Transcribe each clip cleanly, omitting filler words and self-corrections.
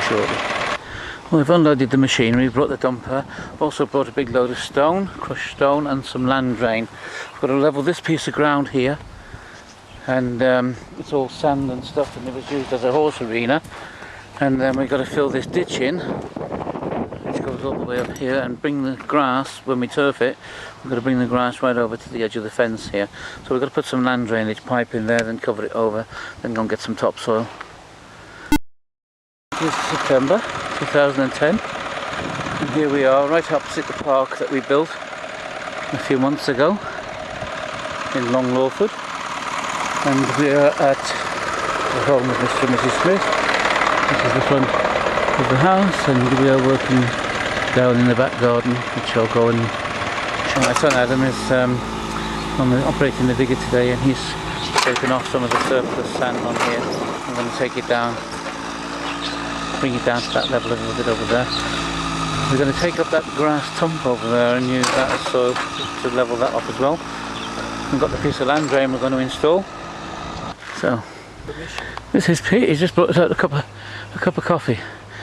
shortly. Well, we've unloaded the machinery, brought the dumper, also brought a big load of stone, crushed stone, and some land drain. We've got to level this piece of ground here, and it's all sand and stuff, and it was used as a horse arena. And then we've got to fill this ditch in, which goes all the way up here, and bring the grass, when we turf it, we've got to bring the grass right over to the edge of the fence here. So we've got to put some land drainage pipe in there, then cover it over, then go and get some topsoil. This is September 2010, and here we are right opposite the park that we built a few months ago in Long Lawford, and we are at the home of Mr. and Mrs. Smith. This is the front of the house, and we are working down in the back garden, which I'll go and show. My son Adam is operating the digger today, and he's taken off some of the surplus sand on here. I'm going to take it down, bring it down to that level a little bit over there. We're going to take up that grass tump over there and use that as soil to level that off as well. We've got the piece of land drain we're going to install. So this is Pete. He's just brought us out a cup of coffee.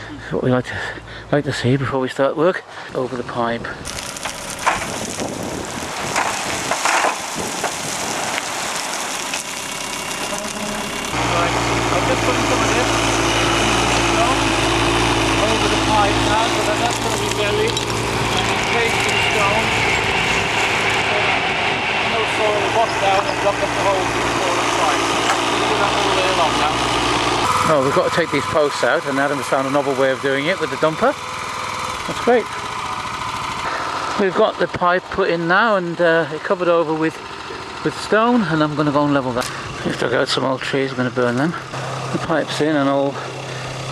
That's what we like to see before we start work. Over the pipe. Right, I've just put some of this over the pipe now, so that's going to be buried and placed in stone, so that no soil will wash down and block up the holes in the floor of the pipe. We're going to do that all the way along now. Oh, we've got to take these posts out, and Adam has found a novel way of doing it with the dumper. That's great. We've got the pipe put in now, and covered over with stone, and I'm going to go and level that. We've dug out some old trees, we're going to burn them. The pipe's in and all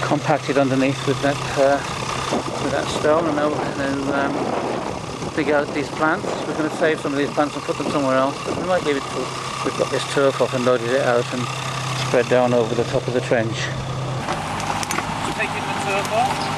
compacted underneath with that stone, and now we're going to dig out these plants. We're going to save some of these plants and put them somewhere else, but we might leave it till we've got this turf off and loaded it out and spread down over the top of the trench. Taking the turf off.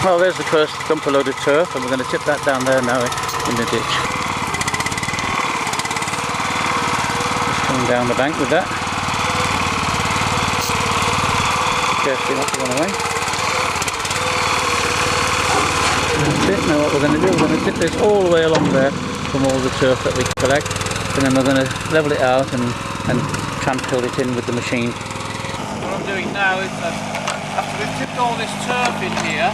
Well, there's the first dumper load of turf, and we're going to tip that down there now in the ditch. Just coming down the bank with that. Carefully not to run away. That's it. Now what we're going to do, we're going to tip this all the way along there from all the turf that we collect, and then we're going to level it out and tramp fill it in with the machine. What I'm doing now is that after we've tipped all this turf in here,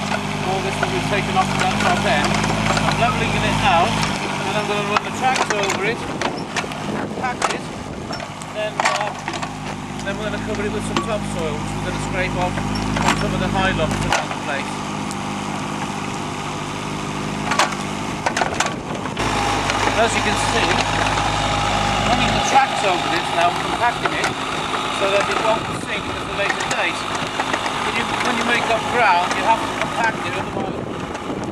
all this that we've taken off that top end, I'm levelling it out, and then I'm going to run the tractor over it, compact it, then we're going to cover it with some topsoil, which we're going to scrape off on some of the high lumps around the place. As you can see, I'm running the tractor over this now, compacting it, so that it won't sink at a later date. When you make up ground, you have to compact it, otherwise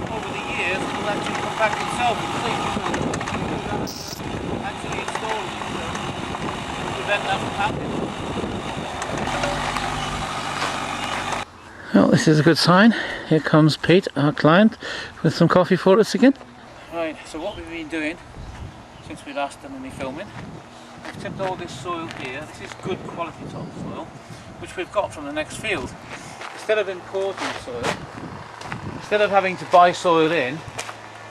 over the years it will actually compact itself and sink. Actually install it to prevent that from happening. Well, this is a good sign. Here comes Pete, our client, with some coffee for us again. Right, so what we've been doing since we last done any filming, we've tipped all this soil here. This is good quality topsoil, which we've got from the next field. Instead of importing soil, instead of having to buy soil in,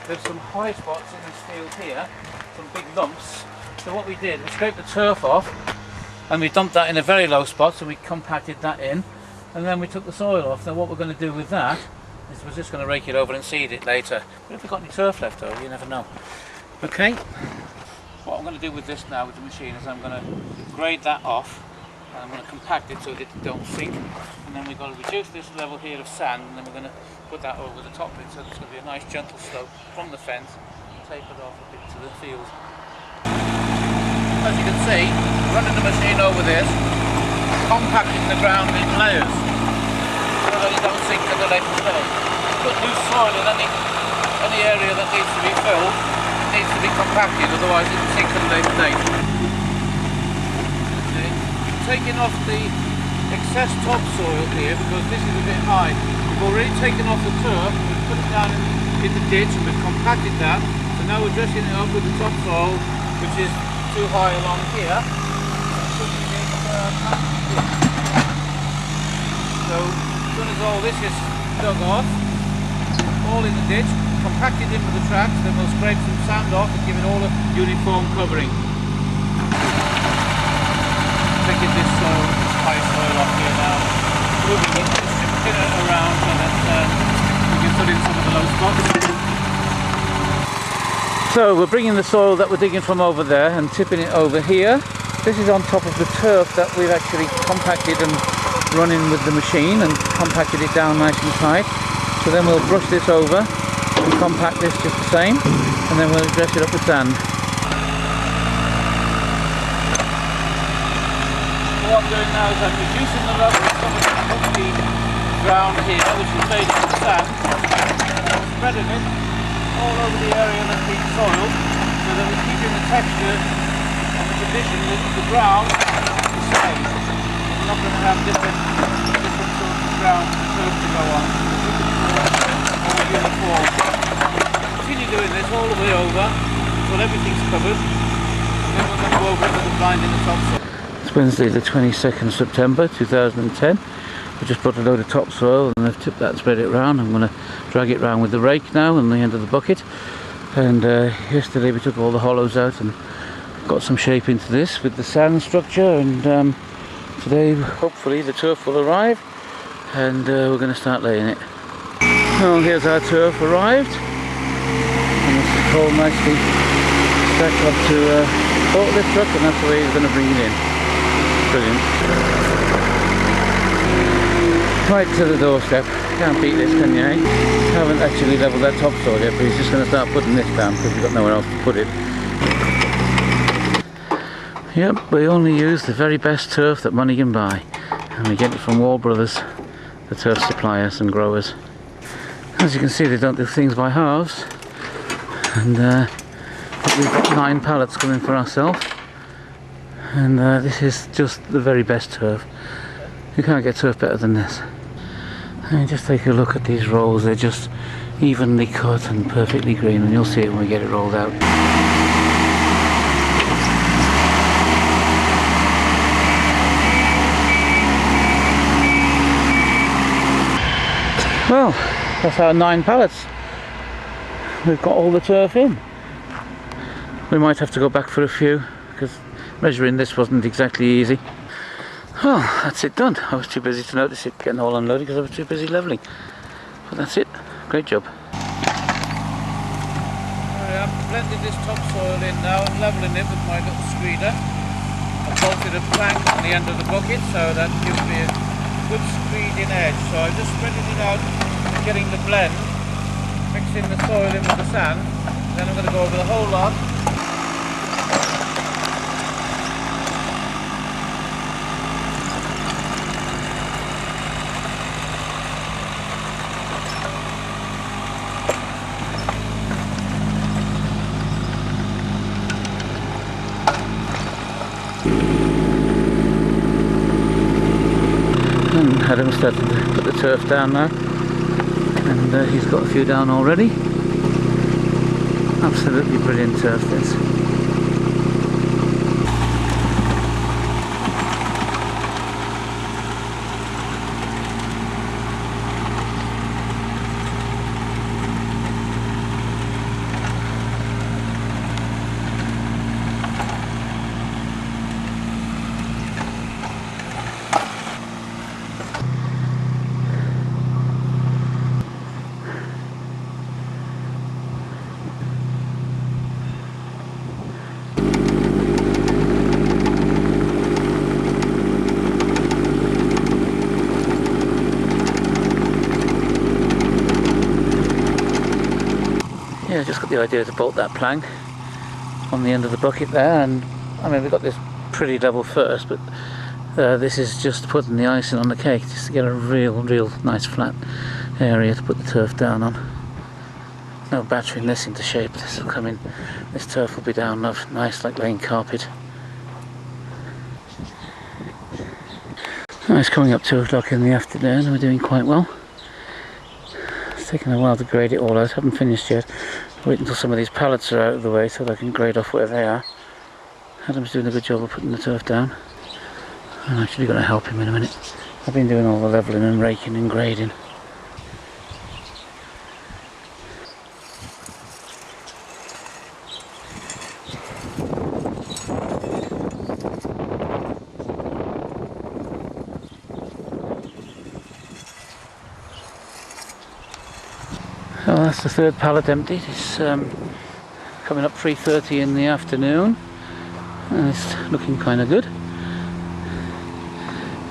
there's some high spots in this field here, some big lumps. So what we did, we scraped the turf off, and we dumped that in a very low spot, so we compacted that in, and then we took the soil off. Now what we're going to do with that is we're just going to rake it over and seed it later. But if we've got any turf left over, you never know. Okay, what I'm going to do with this now with the machine is I'm going to grade that off, and I'm going to compact it so that it don't sink, and then we're going to reduce this level here of sand, and then we're going to put that over the top of it, so there's going to be a nice gentle slope from the fence, tapered off a bit to the field. As you can see, running the machine over this, compacting the ground in layers, so that it don't sink at the later stage. Put loose soil in any area that needs to be filled, it needs to be compacted, otherwise it will sink at a later date. taking off the excess topsoil here because this is a bit high. We've already taken off the turf, we've put it down in the ditch and we've compacted that. So now we're dressing it up with the topsoil, which is too high along here. So as soon as all this is dug off, all in the ditch, compacted in with the tracks, then we'll scrape some sand off and give it all a uniform covering. Taking this high soil off here now, moving it, distributing it around so that we can put in some of the low spots. So we're bringing the soil that we're digging from over there and tipping it over here. This is on top of the turf that we've actually compacted and run in with the machine and compacted it down nice and tight. So then we'll brush this over and compact this just the same, and then we'll dress it up with sand. What I'm doing now is I'm reducing the level of some of the ground here, which is made of sand, and I'm spreading it all over the area that's been soiled, so that we're keeping the texture and the condition of the ground the same. We're not going to have different sorts of ground turf to go on. All uniform. Continue doing this all the way over until everything's covered, and then we're going to go over to the blind in the topsoil. It's Wednesday the 22nd September 2010. We just put a load of topsoil and I've tipped that and spread it around. I'm going to drag it round with the rake now on the end of the bucket. And yesterday we took all the hollows out and got some shape into this with the sand structure, and today hopefully the turf will arrive and we're going to start laying it. Well, here's our turf arrived, and this is all nicely stacked up to a forklift truck, and that's the way he's going to bring it in. Brilliant. Right to the doorstep. Can't beat this, can you, eh? Haven't actually levelled that topsoil yet, but he's just going to start putting this down because we've got nowhere else to put it. Yep, we only use the very best turf that money can buy, and we get it from Wall Brothers, the turf suppliers and growers. As you can see, they don't do things by halves, and we've got 9 pallets coming for ourselves, and this is just the very best turf. You can't get turf better than this. And just take a look at these rolls, they're just evenly cut and perfectly green, and you'll see it when we get it rolled out. Well, that's our 9 pallets. We've got all the turf in. We might have to go back for a few because measuring this wasn't exactly easy. Well, that's it done. I was too busy to notice it getting all unloaded because I was too busy levelling. But that's it. Great job. I've blended this topsoil in now and levelling it with my little screeder. I've bolted a plank on the end of the bucket so that gives me a good screeding edge. So I'm just spreading it out and getting the blend, mixing the soil in with the sand. Then I'm going to go over the whole lot. Adam's started to put the turf down now, and he's got a few down already. Absolutely brilliant turf this. Yeah, just got the idea to bolt that plank on the end of the bucket there, and I mean we've got this pretty level first, but this is just putting the icing on the cake, just to get a real nice flat area to put the turf down on. No battering this into shape, this will come in, this turf will be down nice like laying carpet. Well, it's coming up 2 o'clock in the afternoon and we're doing quite well. It's taken a while to grade it all out. I haven't finished yet. Wait until some of these pallets are out of the way so that I can grade off where they are. Adam's doing a good job of putting the turf down. I'm actually going to help him in a minute. I've been doing all the levelling and raking and grading. Well, that's the third pallet emptied. It's coming up 3:30 in the afternoon and it's looking kind of good.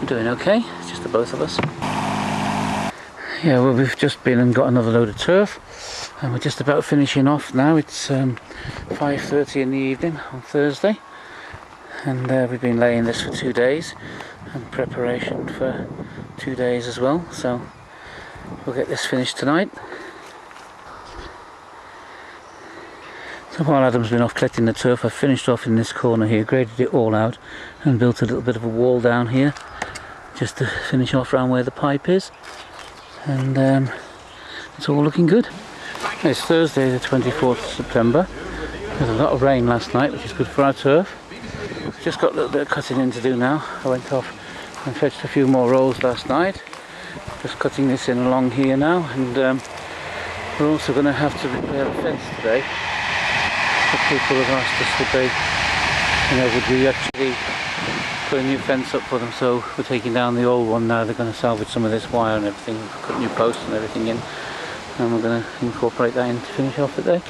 We're doing okay, it's just the both of us. Yeah, well, we've just been and got another load of turf and we're just about finishing off now. It's 5:30 in the evening on Thursday and we've been laying this for 2 days and preparation for 2 days as well, so we'll get this finished tonight. So while Adam's been off collecting the turf, I've finished off in this corner here, graded it all out and built a little bit of a wall down here just to finish off around where the pipe is, and it's all looking good. It's Thursday the 24th of September. There was a lot of rain last night, which is good for our turf. Just got a little bit of cutting in to do now. I went off and fetched a few more rolls last night. Just cutting this in along here now, and we're also going to have to repair the fence today. The people have asked us would they, would we actually put a new fence up for them, so we're taking down the old one now. They're going to salvage some of this wire and everything, put new posts and everything in, and we're going to incorporate that in to finish off the day.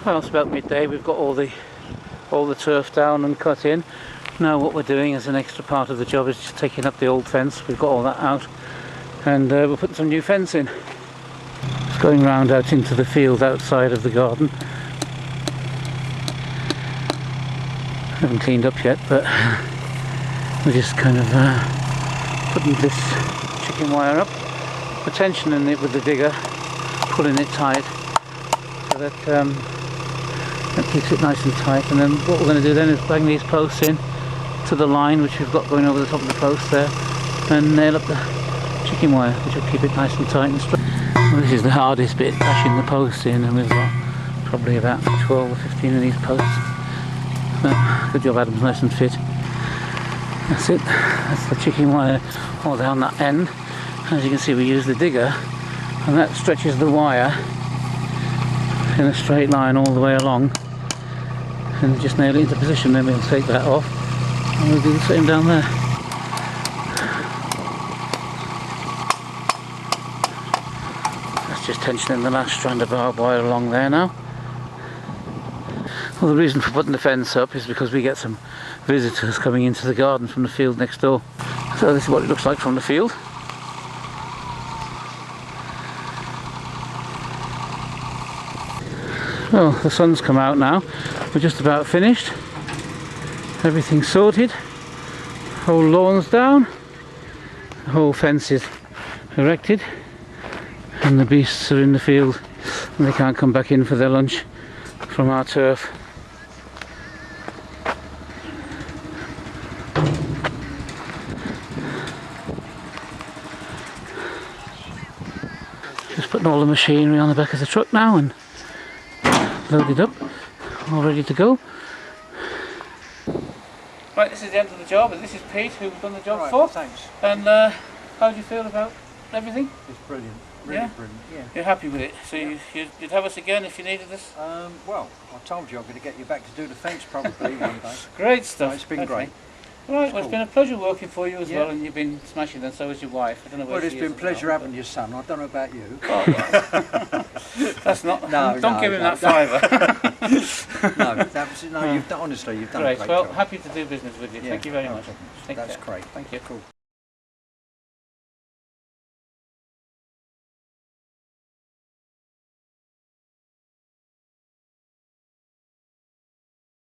Well, it's about midday. We've got all the turf down and cut in. Now what we're doing as an extra part of the job is just taking up the old fence. We've got all that out and we're putting some new fence in. It's going round out into the field outside of the garden. Haven't cleaned up yet, but we're just kind of putting this chicken wire up. We're tensioning it with the digger, pulling it tight so that that keeps it nice and tight. And then what we're going to do then is bang these posts in to the line which we've got going over the top of the post there, and nail up the chicken wire, which will keep it nice and tight and straight. Well, this is the hardest bit, bashing the posts in, and we've got probably about 12 or 15 of these posts. Good job, Adam's nice and fit. That's it, that's the chicken wire all down that end. As you can see, we use the digger and that stretches the wire in a straight line all the way along, and just nail it into position. Then we'll take that off and we'll do the same down there. That's just tensioning the last strand of barbed wire along there now. Well, the reason for putting the fence up is because we get some visitors coming into the garden from the field next door. So this is what it looks like from the field. Well, the sun's come out now. We're just about finished. Everything's sorted. Whole lawn's down. The whole fence is erected. And the beasts are in the field and they can't come back in for their lunch from our turf. Just putting all the machinery on the back of the truck now and loaded up, all ready to go. Right, this is the end of the job, and this is Pete, who's done the job before. Thanks. And how do you feel about everything? It's brilliant, really brilliant. Yeah. You're happy with it? So you'd have us again if you needed us? Well, I told you I'm going to get you back to do the fence probably one day. Great stuff. No, it's been great. Right, well, it's been a pleasure working for you as well, and you've been smashing, and so has your wife. I don't know where well, it's she been is pleasure having your son. I don't know about you. Oh, well. That's not. No, don't give him that fiver. No, you've done, honestly, you've done great. a great Well, job. happy to do business with you. Yeah, Thank you very no much. problem. That's great. Thank you. Cool.